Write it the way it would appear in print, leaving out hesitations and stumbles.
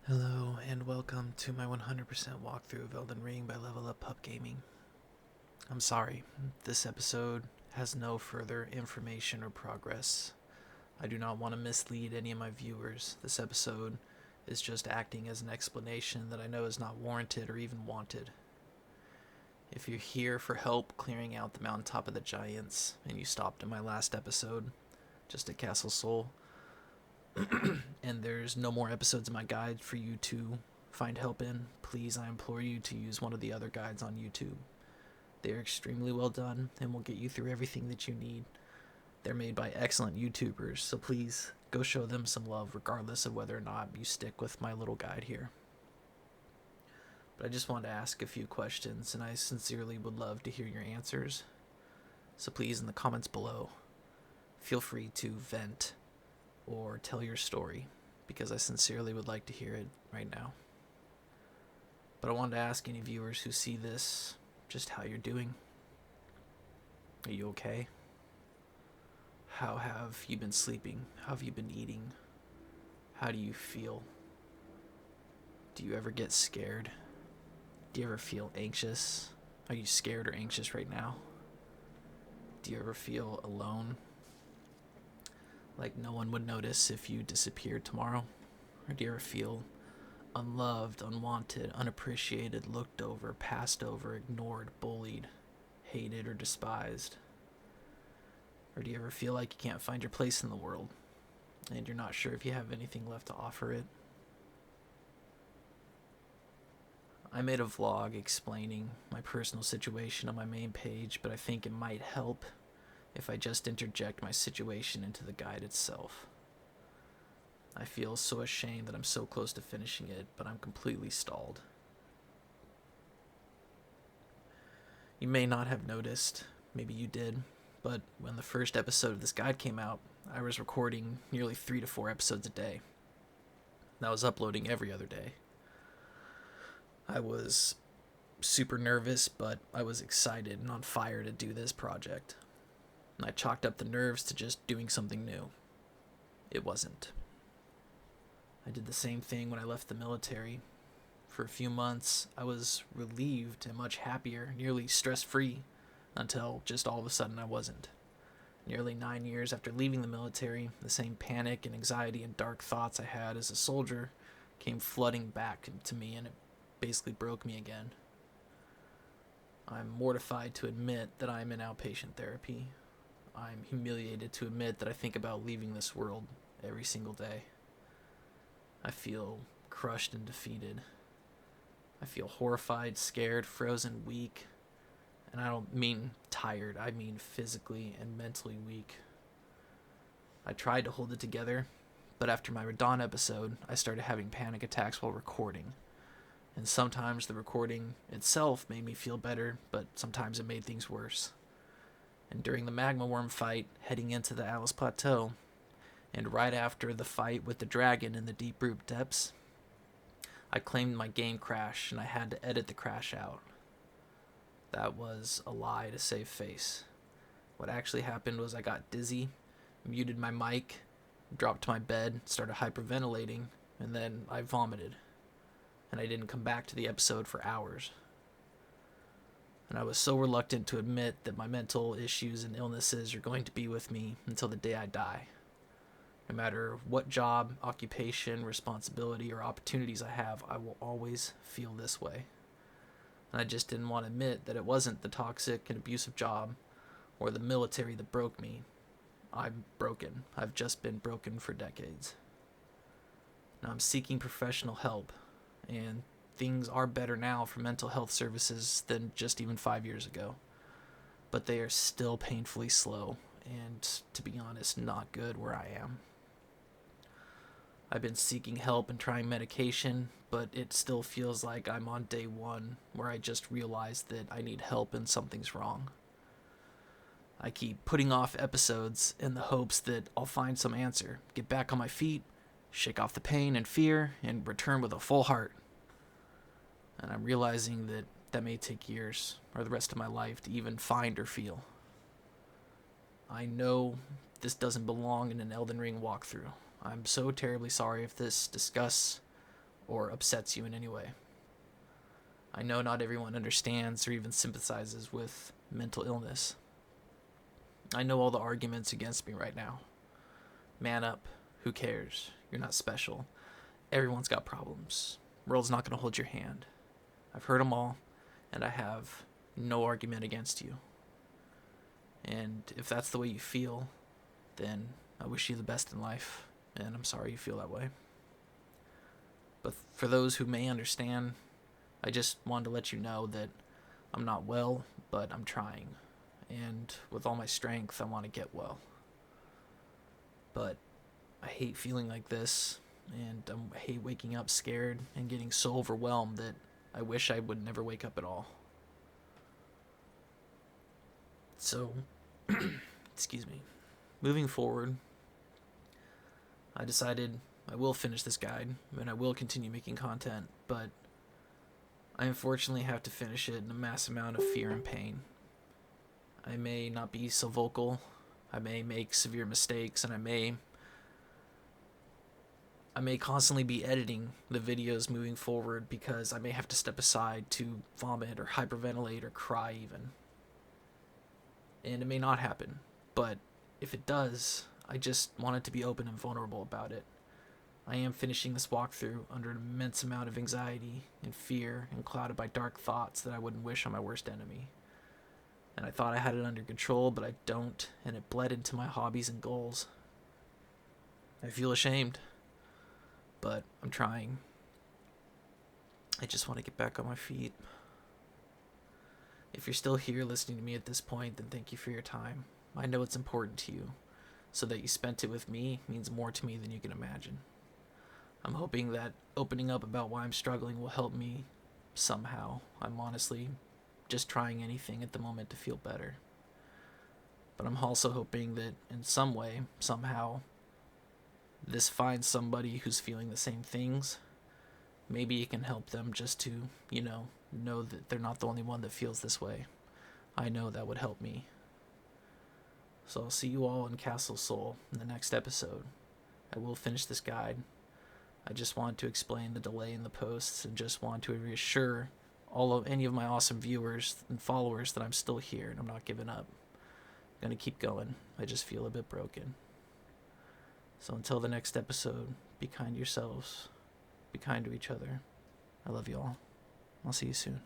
Hello and welcome to my 100% walkthrough of Elden Ring by Level Up Pub Gaming. I'm sorry, this episode has no further information or progress. I do not want to mislead any of my viewers. This episode is just acting as an explanation that I know is not warranted or even wanted. If you're here for help clearing out the mountaintop of the giants and you stopped in my last episode, just at Castle Soul, and there's no more episodes in my guide for you to find help in, please, I implore you to use one of the other guides on YouTube. They are extremely well done and will get you through everything that you need. They're made by excellent YouTubers, so please go show them some love regardless of whether or not you stick with my little guide here. But I just want to ask a few questions, and I sincerely would love to hear your answers. So please, in the comments below, feel free to vent or tell your story, because I sincerely would like to hear it right now. But I wanted to ask any viewers who see this just how you're doing. Are you okay? How have you been sleeping? How have you been eating? How do you feel? Do you ever get scared? Do you ever feel anxious? Are you scared or anxious right now? Do you ever feel alone? Like no one would notice if you disappeared tomorrow? Or do you ever feel unloved, unwanted, unappreciated, looked over, passed over, ignored, bullied, hated, or despised? Or do you ever feel like you can't find your place in the world and you're not sure if you have anything left to offer it? I made a vlog explaining my personal situation on my main page, but I think it might help if I just interject my situation into the guide itself. I feel so ashamed that I'm so close to finishing it, but I'm completely stalled. You may not have noticed, maybe you did, but when the first episode of this guide came out, I was recording nearly 3 to 4 episodes a day. I was uploading every other day. I was super nervous, but I was excited and on fire to do this project. And I chalked up the nerves to just doing something new. It wasn't. I did the same thing when I left the military. For a few months, I was relieved and much happier, nearly stress-free, until just all of a sudden I wasn't. Nearly 9 years after leaving the military, the same panic and anxiety and dark thoughts I had as a soldier came flooding back to me, and it basically broke me again. I'm mortified to admit that I'm in outpatient therapy. I'm humiliated to admit that I think about leaving this world every single day. I feel crushed and defeated. I feel horrified, scared, frozen, weak. And I don't mean tired, I mean physically and mentally weak. I tried to hold it together, but after my Radon episode, I started having panic attacks while recording. And sometimes the recording itself made me feel better, but sometimes it made things worse. And during the magma worm fight, heading into the Alice Plateau, and right after the fight with the dragon in the deep root depths, I claimed my game crash and I had to edit the crash out. That was a lie to save face. What actually happened was I got dizzy, muted my mic, dropped to my bed, started hyperventilating, and then I vomited. And I didn't come back to the episode for hours. And I was so reluctant to admit that my mental issues and illnesses are going to be with me until the day I die. No matter what job, occupation, responsibility, or opportunities I have, I will always feel this way. And I just didn't want to admit that it wasn't the toxic and abusive job or the military that broke me. I'm broken. I've just been broken for decades. Now I'm seeking professional help, and things are better now for mental health services than just even 5 years ago. But they are still painfully slow, and to be honest, not good where I am. I've been seeking help and trying medication, but it still feels like I'm on day one, where I just realized that I need help and something's wrong. I keep putting off episodes in the hopes that I'll find some answer, get back on my feet, shake off the pain and fear, and return with a full heart. And I'm realizing that that may take years, or the rest of my life, to even find or feel. I know this doesn't belong in an Elden Ring walkthrough. I'm so terribly sorry if this discuss or upsets you in any way. I know not everyone understands or even sympathizes with mental illness. I know all the arguments against me right now. Man up. Who cares? You're not special. Everyone's got problems. World's not going to hold your hand. I've heard them all, and I have no argument against you. And if that's the way you feel, then I wish you the best in life, and I'm sorry you feel that way. But for those who may understand, I just wanted to let you know that I'm not well, but I'm trying. And with all my strength, I want to get well. But I hate feeling like this, and I hate waking up scared and getting so overwhelmed that I wish I would never wake up at all. So, excuse me. Moving forward, I decided I will finish this guide, and I will continue making content, but I unfortunately have to finish it in a mass amount of fear and pain. I may not be so vocal, I may make severe mistakes, and I may constantly be editing the videos moving forward because I may have to step aside to vomit or hyperventilate or cry even. And it may not happen, but if it does, I just wanted to be open and vulnerable about it. I am finishing this walkthrough under an immense amount of anxiety and fear and clouded by dark thoughts that I wouldn't wish on my worst enemy. And I thought I had it under control, but I don't, and it bled into my hobbies and goals. I feel ashamed, but I'm trying. I just want to get back on my feet. If you're still here listening to me at this point, then thank you for your time. I know it's important to you, so that you spent it with me means more to me than you can imagine. I'm hoping that opening up about why I'm struggling will help me somehow. I'm honestly just trying anything at the moment to feel better. But I'm also hoping that in some way, somehow, this finds somebody who's feeling the same things. Maybe it can help them just to, know that they're not the only one that feels this way. I know that would help me. So I'll see you all in Castle Soul in the next episode. I will finish this guide. I just want to explain the delay in the posts and just want to reassure any of my awesome viewers and followers that I'm still here and I'm not giving up. I'm going to keep going. I just feel a bit broken. So until the next episode, be kind to yourselves. Be kind to each other. I love you all. I'll see you soon.